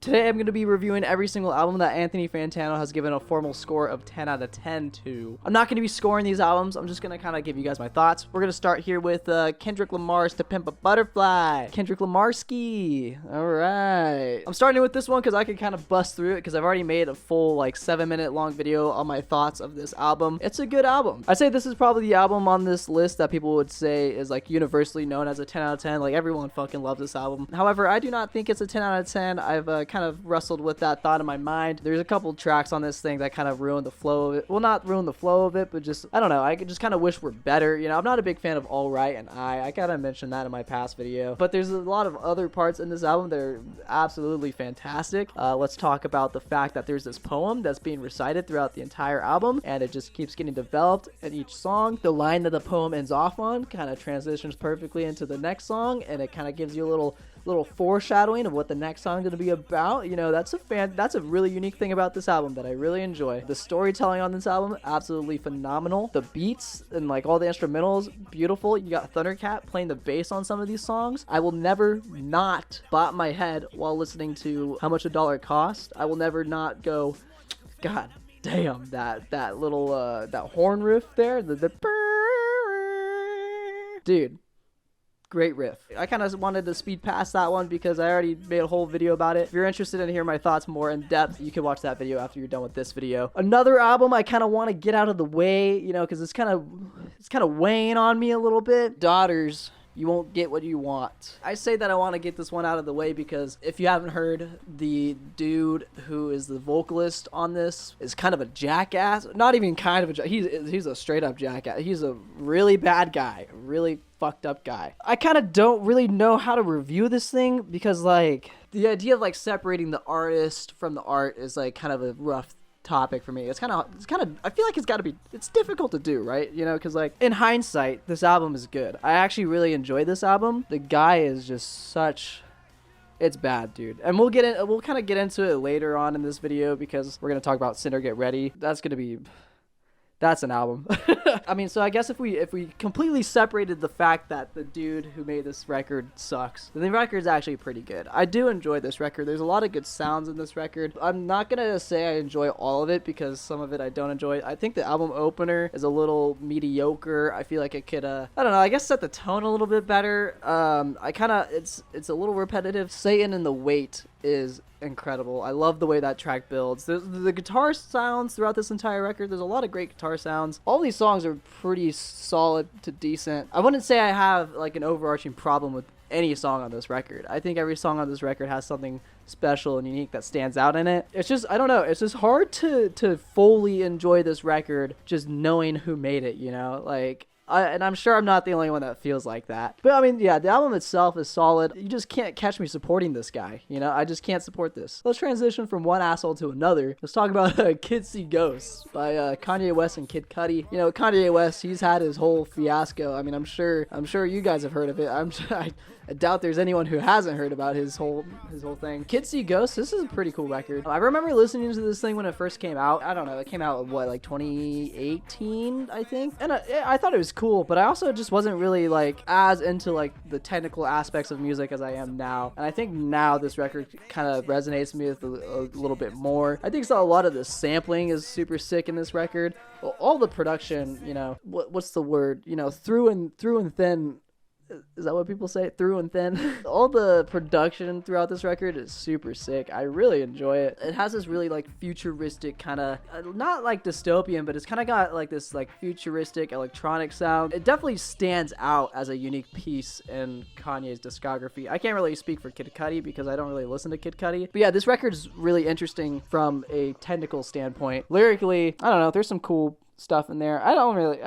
Today I'm going to be reviewing every single album that Anthony Fantano has given a formal score of 10 out of 10 to. I'm not going to be scoring these albums, I'm just going to kind of give you guys my thoughts. We're going to start here with Kendrick Lamar's To Pimp a Butterfly. Kendrick Lamarski. Alright. I'm starting with this one because I can kind of bust through it because I've already made a full like 7-minute long video on my thoughts of this album. It's a good album. I'd say this is probably the album on this list that people would say is like universally known as a 10 out of 10. Like everyone fucking loves this album. However, I do not think it's a 10 out of 10. I've kind of wrestled with that thought in my mind. There's a couple tracks on this thing that kind of ruined the flow of it. Well, not ruin the flow of it, but just, I don't know. I just kind of wish we're better. You know, I'm not a big fan of All Right and I kind of mentioned that in my past video. But there's a lot of other parts in this album that are absolutely fantastic. Let's talk about the fact that there's this poem that's being recited throughout the entire album, and it just keeps getting developed in each song. The line that the poem ends off on kind of transitions perfectly into the next song, and it kind of gives you a little foreshadowing of what the next song is going to be about. You know, that's a really unique thing about this album that I really enjoy. The storytelling on this album, absolutely phenomenal. The beats and like all the instrumentals, beautiful. You got Thundercat playing the bass on some of these songs. I will never not bop my head while listening to How Much a Dollar Cost. I will never not go, God damn, that little that horn riff there, the dude. Great riff. I kind of wanted to speed past that one because I already made a whole video about it. If you're interested in hearing my thoughts more in depth, you can watch that video after you're done with this video. Another album I kind of want to get out of the way, you know, because it's kind of weighing on me a little bit. Daughters. You won't get what you want. I say that I want to get this one out of the way because if you haven't heard, the dude who is the vocalist on this is kind of a jackass. Not even kind of a jackass. He's a straight up jackass. He's a really bad guy. Really fucked up guy. I kind of don't really know how to review this thing because like the idea of like separating the artist from the art is like kind of a rough topic for me. It's kind of I feel like it's difficult to do, right? You know, because like in hindsight this album is good. I actually really enjoy this album. The guy is just it's bad, dude. And we'll kind of get into it later on in this video because we're going to talk about Sinner Get Ready. That's an album. I mean, so I guess if we completely separated the fact that the dude who made this record sucks, then the record's actually pretty good. I do enjoy this record. There's a lot of good sounds in this record. I'm not gonna say I enjoy all of it because some of it I don't enjoy. I think the album opener is a little mediocre. I feel like it could, I don't know, I guess set the tone a little bit better. It's a little repetitive. Satan and the Weight is incredible. I love the way that track builds. The guitar sounds throughout this entire record, there's a lot of great guitar sounds. All these songs are pretty solid to decent. I wouldn't say I have like an overarching problem with any song on this record. I think every song on this record has something special and unique that stands out in it. It's just, I don't know, it's just hard to fully enjoy this record just knowing who made it, you know? Like, and I'm sure I'm not the only one that feels like that. But I mean, yeah, the album itself is solid. You just can't catch me supporting this guy. You know, I just can't support this. Let's transition from one asshole to another. Let's talk about Kids See Ghosts by Kanye West and Kid Cudi. You know, Kanye West, he's had his whole fiasco. I mean, I'm sure you guys have heard of it. I doubt there's anyone who hasn't heard about his whole thing. Kids See Ghosts, this is a pretty cool record. I remember listening to this thing when it first came out. I don't know, it came out what, like 2018, I think? And I thought it was cool, but I also just wasn't really like as into like the technical aspects of music as I am now. And I think now this record kind of resonates with me a little bit more. I think so a lot of the sampling is super sick in this record. All the production, you know, what's the word? You know, through and thin. Is that what people say? Through and thin. All the production throughout this record is super sick. I really enjoy it. It has this really like futuristic kind of, not like dystopian, but it's kind of got like this like futuristic electronic sound. It definitely stands out as a unique piece in Kanye's discography. I can't really speak for Kid Cudi because I don't really listen to Kid Cudi. But yeah, this record is really interesting from a technical standpoint. Lyrically, I don't know, there's some cool stuff in there. I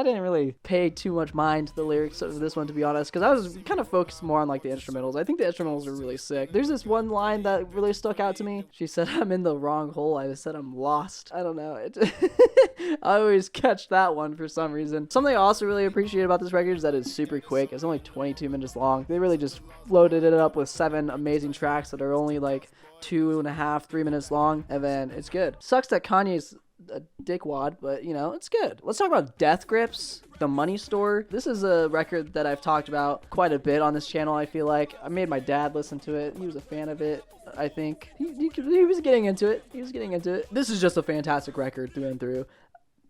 didn't really pay too much mind to the lyrics of this one, to be honest, because I was kind of focused more on like the instrumentals. I think the instrumentals are really sick. There's this one line that really stuck out to me. She said, "I'm in the wrong hole." I said, "I'm lost." I don't know. I always catch that one for some reason. Something I also really appreciate about this record is that it's super quick. It's only 22 minutes long. They really just loaded it up with 7 amazing tracks that are only like 2.5, 3 minutes long, and then it's good. Sucks that Kanye's a dickwad, but you know, it's good. Let's talk about Death Grips, The Money Store. This is a record that I've talked about quite a bit on this channel. I feel like I made my dad listen to it. He was a fan of it. I think he was getting into it. He was getting into it. This is just a fantastic record through and through.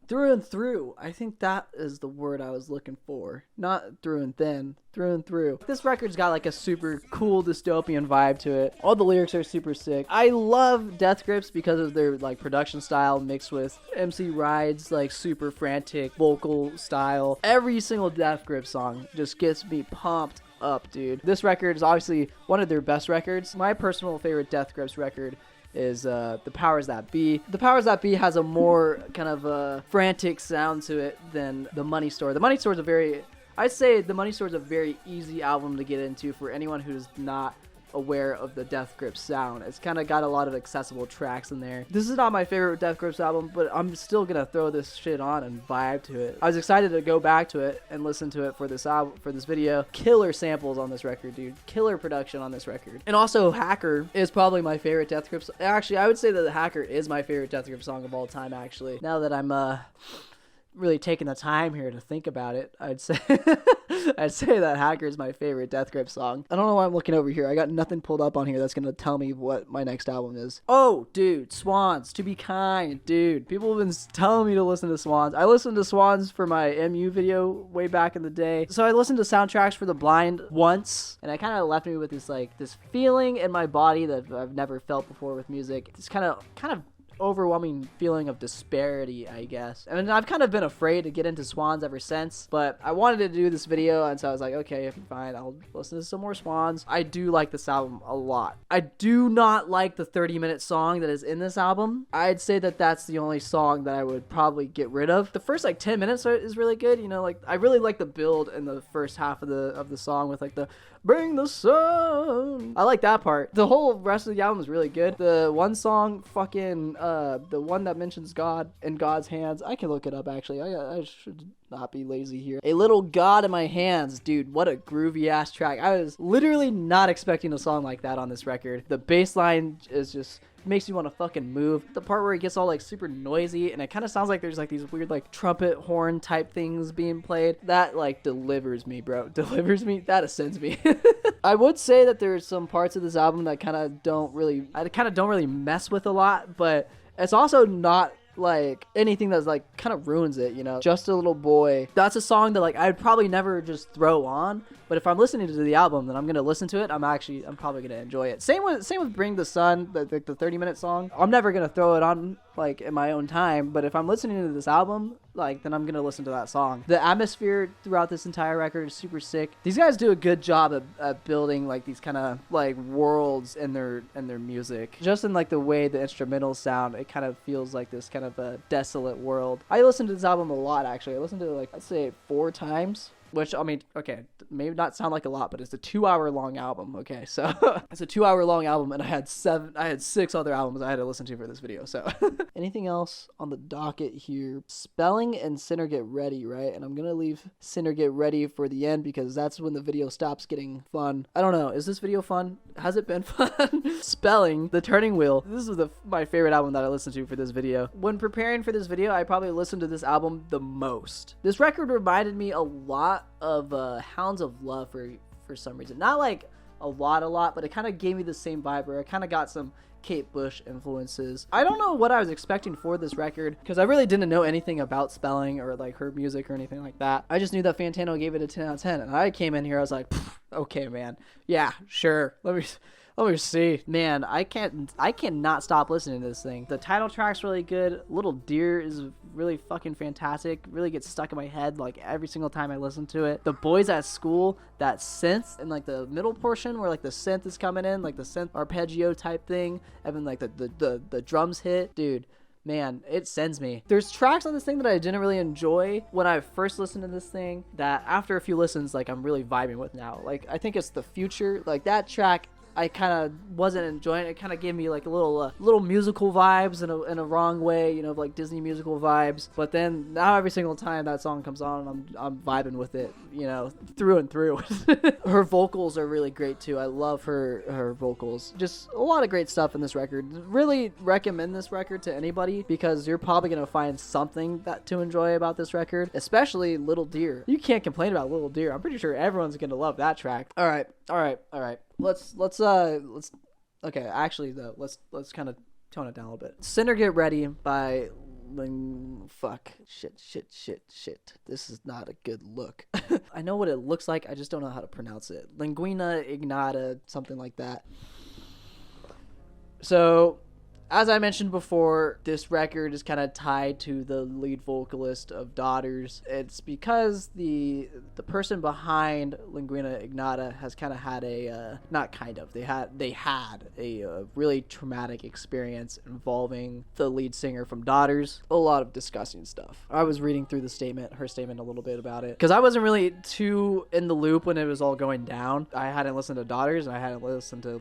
Through and through. I think that is the word I was looking for. Not through and thin. Through and through. This record's got like a super cool dystopian vibe to it. All the lyrics are super sick. I love Death Grips because of their like production style mixed with MC Ride's like super frantic vocal style. Every single Death Grips song just gets me pumped up, dude. This record is obviously one of their best records. My personal favorite Death Grips record is The Powers That Be. The Powers That Be has a more kind of frantic sound to it than The Money Store. The Money Store is I'd say The Money Store is a very easy album to get into for anyone who's not aware of the Death Grips sound. It's kind of got a lot of accessible tracks in there. This is not my favorite Death Grips album, but I'm still gonna throw this shit on and vibe to it. I was excited to go back to it and listen to it for this album, for this video. Killer samples on this record, dude. Killer production on this record. And also Hacker is probably my favorite Death Grips. Actually, I would say that the Hacker is my favorite Death Grips song of all time, actually. Now that I'm really taking the time here to think about it, I'd say I'd say that Hacker is my favorite Death Grip song. I don't know why I'm looking over here. I got nothing pulled up on here that's gonna tell me what my next album is. Oh, dude, Swans, To Be Kind, dude. People have been telling me to listen to Swans. I listened to Swans for my MU video way back in the day. So I listened to Soundtracks for the Blind once, and it kind of left me with this feeling in my body that I've never felt before with music. This kind of overwhelming feeling of disparity, I guess. I mean, I've kind of been afraid to get into Swans ever since, but I wanted to do this video, and so I was like, okay, fine, I'll listen to some more Swans. I do like this album a lot. I do not like the 30-minute song that is in this album. I'd say that that's the only song that I would probably get rid of. The first 10 minutes is really good, you know, I really like the build in the first half of the song with the bring the sun. I like that part. The whole rest of the album is really good. The one song, the one that mentions God in God's hands, I can look it up actually. I should not be lazy here. A Little God in My Hands, dude, what a groovy ass track. I was literally not expecting a song like that on this record. The bass line is just makes you want to fucking move. The part where it gets all super noisy and it kind of sounds like there's these weird trumpet horn type things being played, that delivers me, bro. Delivers me. That ascends me. I would say that there's some parts of this album that I kind of don't really mess with a lot, but it's also not anything that's kind of ruins it, you know. Just a Little Boy, that's a song that I'd probably never just throw on, but if I'm listening to the album, then I'm gonna listen to it. I'm probably gonna enjoy it. Same with Bring the Sun, the 30-minute song. I'm never gonna throw it on in my own time, but if I'm listening to this album, then I'm gonna listen to that song. The atmosphere throughout this entire record is super sick. These guys do a good job at building these kind of worlds in their music. Just in the way the instrumentals sound, it kind of feels like this kind of a desolate world. I listened to this album a lot, actually. I listened to it I'd say 4 times. Which, I mean, okay, may not sound like a lot, but it's a 2-hour long album, okay? So, it's a 2-hour long album, and I had 6 other albums I had to listen to for this video, so. Anything else on the docket here? Spelling and Sinner Get Ready, right? And I'm gonna leave Sinner Get Ready for the end, because that's when the video stops getting fun. I don't know, is this video fun? Has it been fun? Spelling, The Turning Wheel. This is my favorite album that I listened to for this video. When preparing for this video, I probably listened to this album the most. This record reminded me a lot of Hounds of Love for some reason. Not a lot, but it kind of gave me the same vibe where I kind of got some Kate Bush influences. I don't know what I was expecting for this record, because I really didn't know anything about Spelling or her music or anything like that. I just knew that Fantano gave it a 10 out of 10, and I came in here, I was like, okay, man, yeah, sure, let me see. Man, I cannot stop listening to this thing. The title track's really good. Little Deer is really fucking fantastic. Really gets stuck in my head every single time I listen to it. The Boys at School, that synth in the middle portion where the synth is coming in, the synth arpeggio type thing, and then the drums hit, dude. Man, it sends me. There's tracks on this thing that I didn't really enjoy when I first listened to this thing that after a few listens, I'm really vibing with now. I think it's The Future. That track, I kind of wasn't enjoying it. It kind of gave me a little musical vibes in a wrong way, you know, Disney musical vibes. But then now every single time that song comes on, I'm vibing with it, you know, through and through. Her vocals are really great too. I love her vocals. Just a lot of great stuff in this record. Really recommend this record to anybody, because you're probably gonna find something to enjoy about this record, especially Little Deer. You can't complain about Little Deer. I'm pretty sure everyone's gonna love that track. All right. Let's Okay, actually though, let's kind of tone it down a little bit. Sinner Get Ready by shit. This is not a good look. I know what it looks like, I just don't know how to pronounce it. Linguina Ignata, something like that. So, as I mentioned before, this record is kind of tied to the lead vocalist of Daughters. It's because the person behind Linguina Ignata has kind of had a they had a really traumatic experience involving the lead singer from Daughters. A lot of disgusting stuff. I was reading through her statement a little bit about it because I wasn't really too in the loop when it was all going down. I hadn't listened to Daughters and I hadn't listened to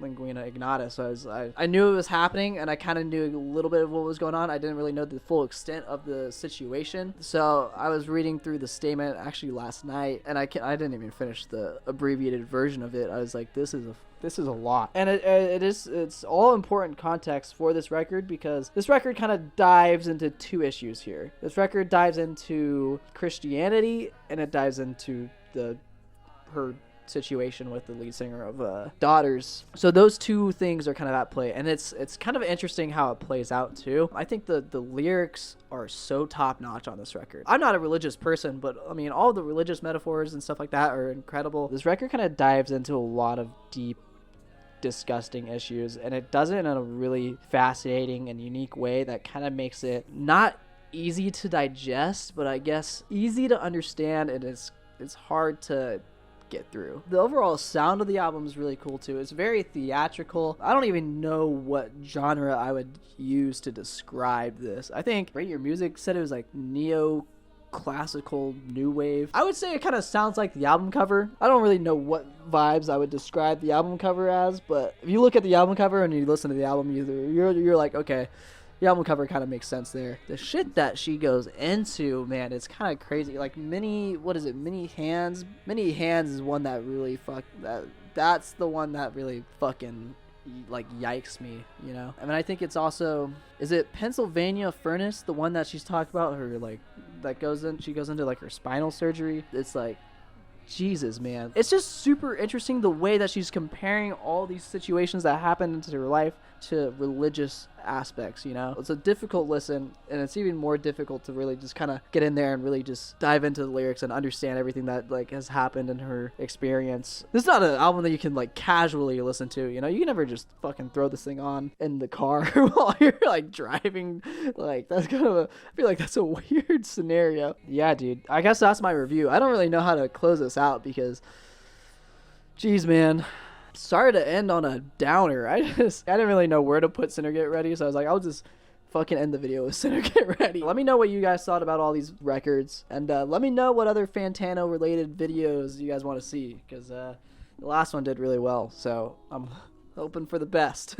Linguina Ignata, so I knew it was happening and I kind of knew a little bit of what was going on. I didn't really know the full extent of the situation, so I was reading through the statement actually last night, and I didn't even finish the abbreviated version of it. I was like, this is a lot, and it's all important context for this record because this record kind of dives into two issues here. This record dives into Christianity and it dives into her situation with the lead singer of Daughters. So those two things are kind of at play, and it's kind of interesting how it plays out too. I think the lyrics are so top notch on this record. I'm not a religious person, but I mean all the religious metaphors and stuff like that are incredible. This record kind of dives into a lot of deep, disgusting issues, and it does it in a really fascinating and unique way that kind of makes it not easy to digest, but I guess easy to understand, and it's hard to get through. The overall sound of the album is really cool too. It's very theatrical. I don't even know what genre I would use to describe this. I think Rate Your Music said it was like neo-classical new wave. I would say it kind of sounds like the album cover. I don't really know what vibes I would describe the album cover as, but if you look at the album cover and you listen to the album, you're like, okay, the album cover kind of makes sense there. The shit that she goes into, man, it's kind of crazy. Like Many Hands is one that really that's the one that really fucking like yikes me, you know. I mean, I think it's also, is it Pennsylvania Furnace, the one that she's talked about, her like she goes into like her spinal surgery. It's like, Jesus, man. It's just super interesting the way that she's comparing all these situations that happened into her life to religious aspects, you know? It's a difficult listen, and it's even more difficult to really just kind of get in there and really just dive into the lyrics and understand everything that like has happened in her experience. This is not an album that you can like casually listen to, you know? You can never just fucking throw this thing on in the car while you're like driving. Like, that's kind of I feel like that's a weird scenario. Yeah, dude. I guess that's my review. I don't really know how to close this out because, geez, man. Sorry to end on a downer. I didn't really know where to put Sinner Get Ready, so I was like, I'll just fucking end the video with Sinner Get Ready. Let me know what you guys thought about all these records, and let me know what other Fantano related videos you guys want to see, because the last one did really well, so I'm hoping for the best.